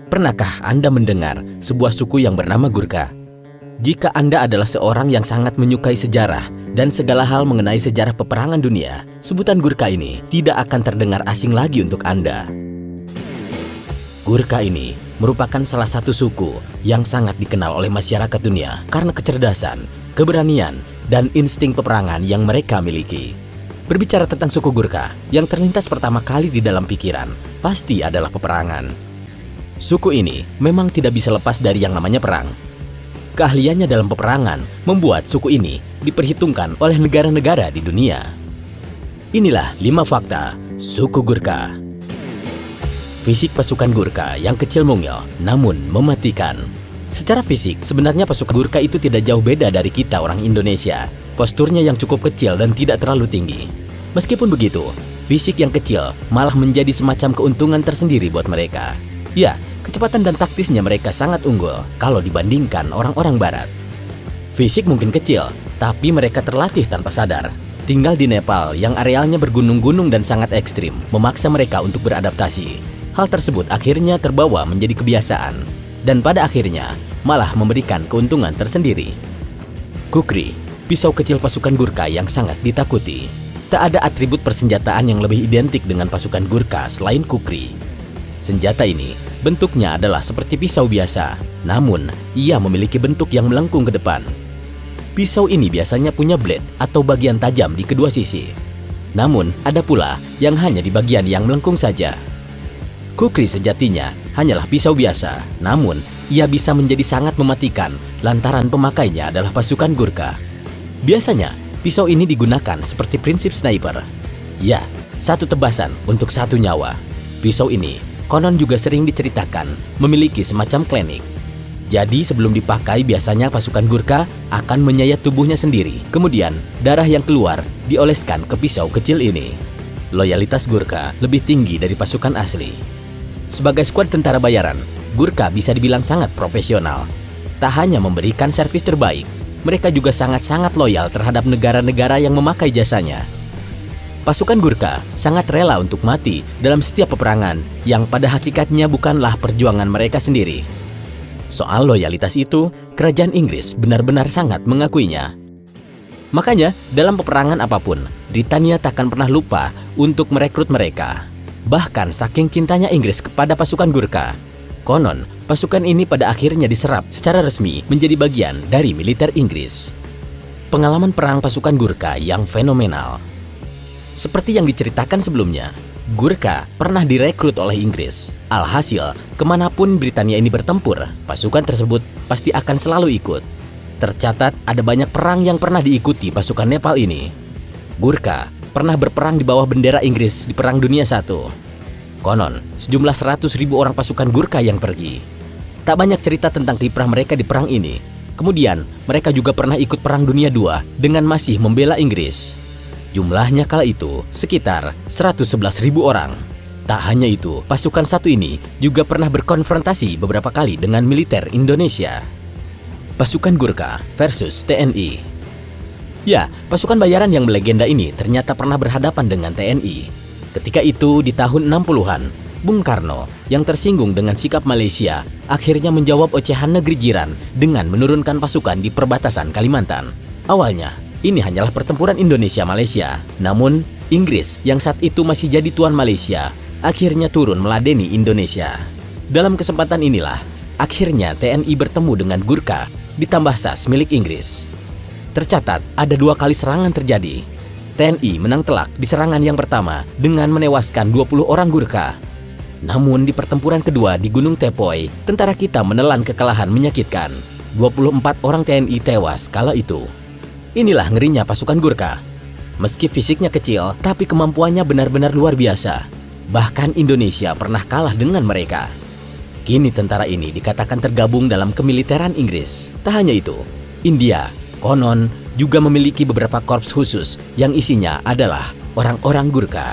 Pernahkah Anda mendengar sebuah suku yang bernama Gurkha? Jika Anda adalah seorang yang sangat menyukai sejarah dan segala hal mengenai sejarah peperangan dunia, sebutan Gurkha ini tidak akan terdengar asing lagi untuk Anda. Gurkha ini merupakan salah satu suku yang sangat dikenal oleh masyarakat dunia karena kecerdasan, keberanian, dan insting peperangan yang mereka miliki. Berbicara tentang suku Gurkha, yang terlintas pertama kali di dalam pikiran pasti adalah peperangan. Suku ini memang tidak bisa lepas dari yang namanya perang. Keahliannya dalam peperangan membuat suku ini diperhitungkan oleh negara-negara di dunia. Inilah 5 fakta suku Gurkha. Fisik pasukan Gurkha yang kecil mungil namun mematikan. Secara fisik, sebenarnya pasukan Gurkha itu tidak jauh beda dari kita orang Indonesia. Posturnya yang cukup kecil dan tidak terlalu tinggi. Meskipun begitu, fisik yang kecil malah menjadi semacam keuntungan tersendiri buat mereka. Ya, kecepatan dan taktisnya mereka sangat unggul kalau dibandingkan orang-orang barat. Fisik mungkin kecil, tapi mereka terlatih tanpa sadar. Tinggal di Nepal yang arealnya bergunung-gunung dan sangat ekstrim, memaksa mereka untuk beradaptasi. Hal tersebut akhirnya terbawa menjadi kebiasaan, dan pada akhirnya malah memberikan keuntungan tersendiri. Kukri, pisau kecil pasukan Gurkha yang sangat ditakuti. Tak ada atribut persenjataan yang lebih identik dengan pasukan Gurkha selain kukri. Senjata ini bentuknya adalah seperti pisau biasa, namun ia memiliki bentuk yang melengkung ke depan. Pisau ini biasanya punya blade atau bagian tajam di kedua sisi. Namun ada pula yang hanya di bagian yang melengkung saja. Kukri sejatinya hanyalah pisau biasa, namun ia bisa menjadi sangat mematikan lantaran pemakainya adalah pasukan Gurkha. Biasanya pisau ini digunakan seperti prinsip sniper. Ya, satu tebasan untuk satu nyawa. Pisau ini konon juga sering diceritakan memiliki semacam klinik. Jadi sebelum dipakai biasanya pasukan Gurkha akan menyayat tubuhnya sendiri. Kemudian darah yang keluar dioleskan ke pisau kecil ini. Loyalitas Gurkha lebih tinggi dari pasukan asli. Sebagai skuad tentara bayaran, Gurkha bisa dibilang sangat profesional. Tak hanya memberikan servis terbaik, mereka juga sangat-sangat loyal terhadap negara-negara yang memakai jasanya. Pasukan Gurkha sangat rela untuk mati dalam setiap peperangan yang pada hakikatnya bukanlah perjuangan mereka sendiri. Soal loyalitas itu, kerajaan Inggris benar-benar sangat mengakuinya. Makanya, dalam peperangan apapun, Britania takkan pernah lupa untuk merekrut mereka. Bahkan saking cintanya Inggris kepada pasukan Gurkha, konon pasukan ini pada akhirnya diserap secara resmi menjadi bagian dari militer Inggris. Pengalaman perang pasukan Gurkha yang fenomenal. Seperti yang diceritakan sebelumnya, Gurkha pernah direkrut oleh Inggris. Alhasil, kemanapun Britania ini bertempur, pasukan tersebut pasti akan selalu ikut. Tercatat ada banyak perang yang pernah diikuti pasukan Nepal ini. Gurkha pernah berperang di bawah bendera Inggris di Perang Dunia I. Konon, sejumlah 100.000 orang pasukan Gurkha yang pergi. Tak banyak cerita tentang kiprah mereka di perang ini. Kemudian, mereka juga pernah ikut Perang Dunia II dengan masih membela Inggris. Jumlahnya kala itu sekitar 111.000 orang. Tak hanya itu, pasukan satu ini juga pernah berkonfrontasi beberapa kali dengan militer Indonesia. Pasukan Gurkha versus TNI. Ya, pasukan bayaran yang melegenda ini ternyata pernah berhadapan dengan TNI. Ketika itu di tahun 60-an, Bung Karno yang tersinggung dengan sikap Malaysia akhirnya menjawab ocehan negeri jiran dengan menurunkan pasukan di perbatasan Kalimantan. Awalnya, ini hanyalah pertempuran Indonesia-Malaysia. Namun, Inggris yang saat itu masih jadi tuan Malaysia, akhirnya turun meladeni Indonesia. Dalam kesempatan inilah, akhirnya TNI bertemu dengan Gurkha, ditambah SAS milik Inggris. Tercatat, ada 2 kali serangan terjadi. TNI menang telak di serangan yang pertama dengan menewaskan 20 orang Gurkha. Namun di pertempuran kedua di Gunung Tepoy, tentara kita menelan kekalahan menyakitkan. 24 orang TNI tewas kala itu. Inilah ngerinya pasukan Gurkha. Meski fisiknya kecil, tapi kemampuannya benar-benar luar biasa. Bahkan Indonesia pernah kalah dengan mereka. Kini tentara ini dikatakan tergabung dalam kemiliteran Inggris. Tak hanya itu, India konon juga memiliki beberapa korps khusus yang isinya adalah orang-orang Gurkha.